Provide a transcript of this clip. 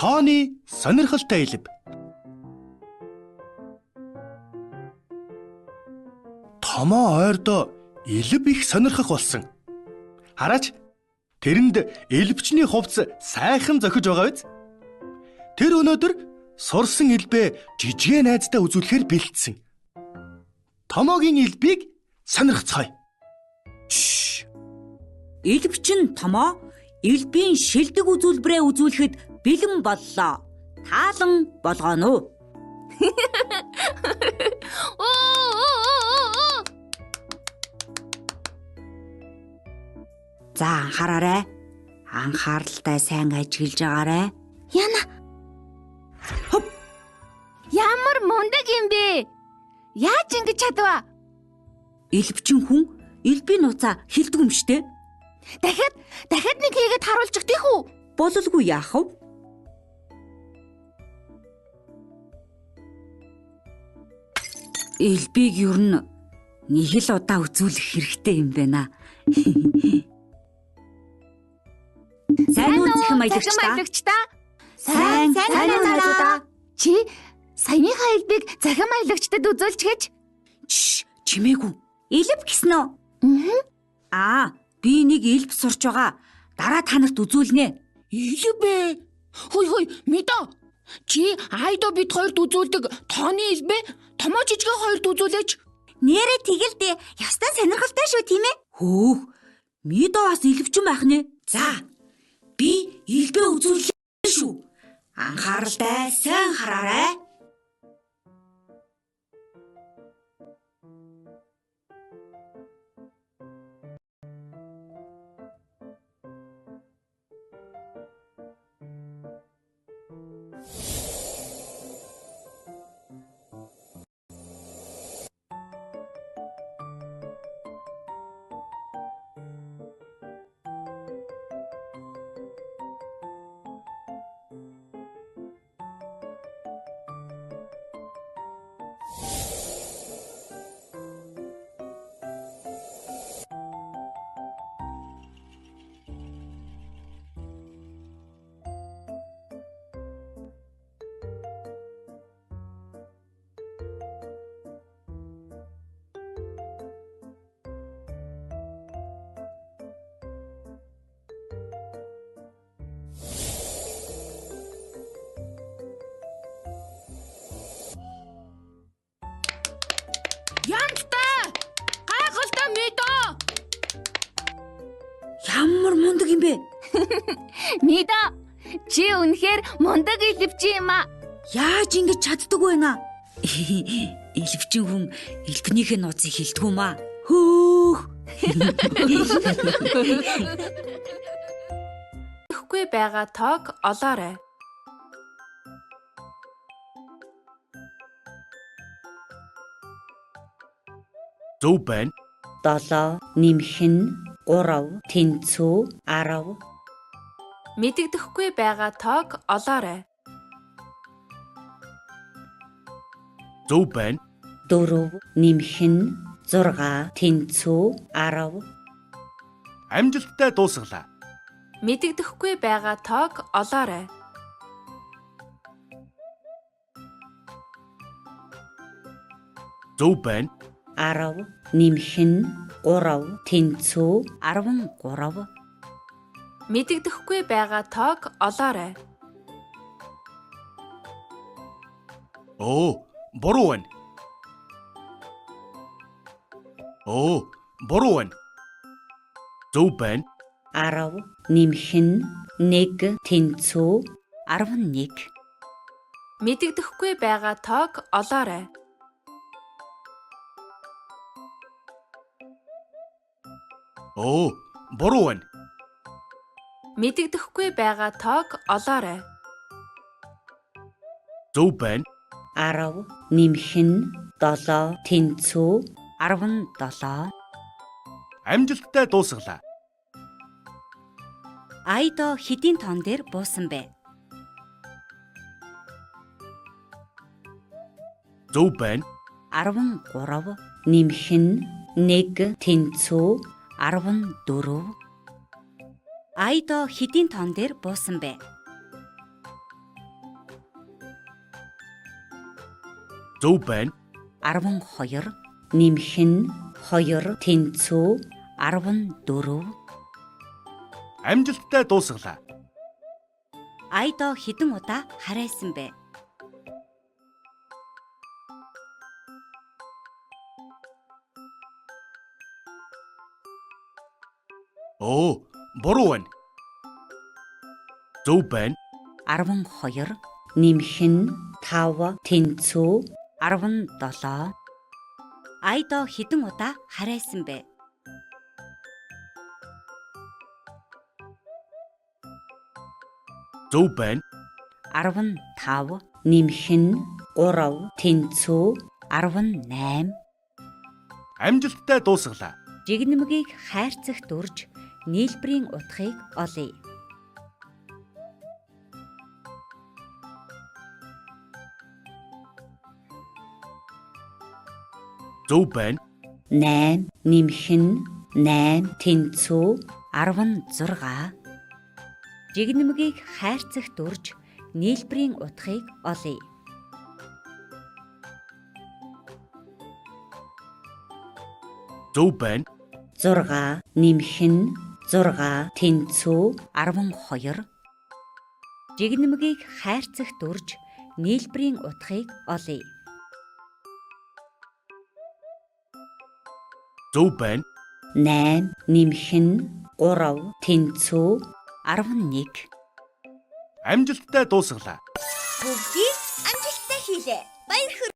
Тооны сонирхолтой элб. Томоо ойрдоо элб их сонирхох болсон. Хараач, тэрэнд элбчний хувцас сайхан зохиж байгаа биз? Тэр өнөөдөр сурсан элбээ жижигэн найздаа үзүүлэхээр бэлдсэн. Томоогийн элбийг сонирхцгаая. Элбч нь Томоо элбийн шилдэг үзүүлбэрээ үзүүлэхэд бэлэн боллоо. Таалан болгоно уу? За анхаараарай. Анхааралтай сайн ажиглаж байгаарай. Яна. Хоп. Ямар мундаг юм бэ? Яаж ингэж чадваа? Элбчин хүн элбийн нуцаа хилдэг юм штэ. Дахиад нэг хийгээд харуулчих тийх үү? Бололгүй яах вэ? Элбийг ер нь нэг л удаа үзүүлэх хэрэгтэй юм байна. Сайн уу захим аялагч та? Сайн уу? Чи саяныхаа элбийг захим аялагчдад үзүүлж гэж? Чимээгүй. Элб гэсэн үү? Би нэг элб сурч байгаа. Дараа танарт үзүүлнэ. Элб ээ. Хөөе, Меда. Чи Айдо бид хоёрт үзүүлдэг тооны элбээ Томоо жижигэн хоёрт үзүүлээч. Нэрээ тэгэлдээ. Ястаа сонирхолтой шүү, тийм ээ? Хөөх. Меда бас элбчин байх нэ. За. Би элбээ үзүүллээ шүү. Анхааралтай сайн хараарай. Янтаа! Гайхалтай Меда! Ямар мундаг юм бэ? Меда, чи үнэхээр мундаг элбч юм аа. Яаж ингэж чаддаг вэ наа? Элбчин хүн элбнийхээ нууцыг хилдэг юм аа. Хөөх. Ихгүй байгаа тоог олоорой. Зөв байна. 7 нэмэх нь 3 тэнцүү 10. Мэдэгдэхгүй байгаа тоог олоорой. Зөв байна. 4 нэмэх нь 6 тэнцүү 10. Амжилттай дуусгалаа. Мэдэгдэхгүй байгаа тоог олоорой. Зөв байна. 10 нэмэх нь 3 тэнцүү 13. Мэдэгдэхгүй байгаа тоог олоорой. Буруу байна. Буруу байна. Зөв байна. 10 нэмэх нь 1 тэнцүү 11. Мэдэгдэхгүй байгаа тоог олоорой. Буруу байна. Мэдэгдэхгүй байгаа тоог олоорой. Зөв байна. 10 нэмэх нь 7 тэнцүү 17. Амжилттай дуусгалаа. Айдо хэдийн тон дээр буусан бэ? Зөв байна. 13 нэмэх нь 1 тэнцүү 14. Айдо хэдийн тон дээр буусан бэ? Зөв байна. 12 нэмэх нь 2 тэнцүү 14. Амжилттай дуусгалаа. Айдоо хэдэн удаа харайсан бэ? Оо, буруу байна. Зөв байна. 12 нэмэх нь 5 тэнцүү 17. Айдоо хэдэн удаа харайсан бэ? Зөв байна. 15 нэмэх нь 3 тэнцүү 18. Амжилттай дуусгалаа. Жигнэмгийг хайрцагт үрж нийлбэрийн утгыг олъё. Зөв байна. 8 нэмэх нь 8 тэнцүү 16. Жигнэмгийг хайрцагт үрж нийлбэрийн утгыг олъё. Зөв байна. 6 нэмэх нь 6 тэнцүү 12. Жигнэмгийг хайрцагт үрж нийлбэрийн утгыг олъё. Зөв байна. 8 нэмэх нь 3 тэнцүү 11. Амжилттай дуусгалаа. Бүгдийг амжилттай хийлээ. Баяр хүргэе.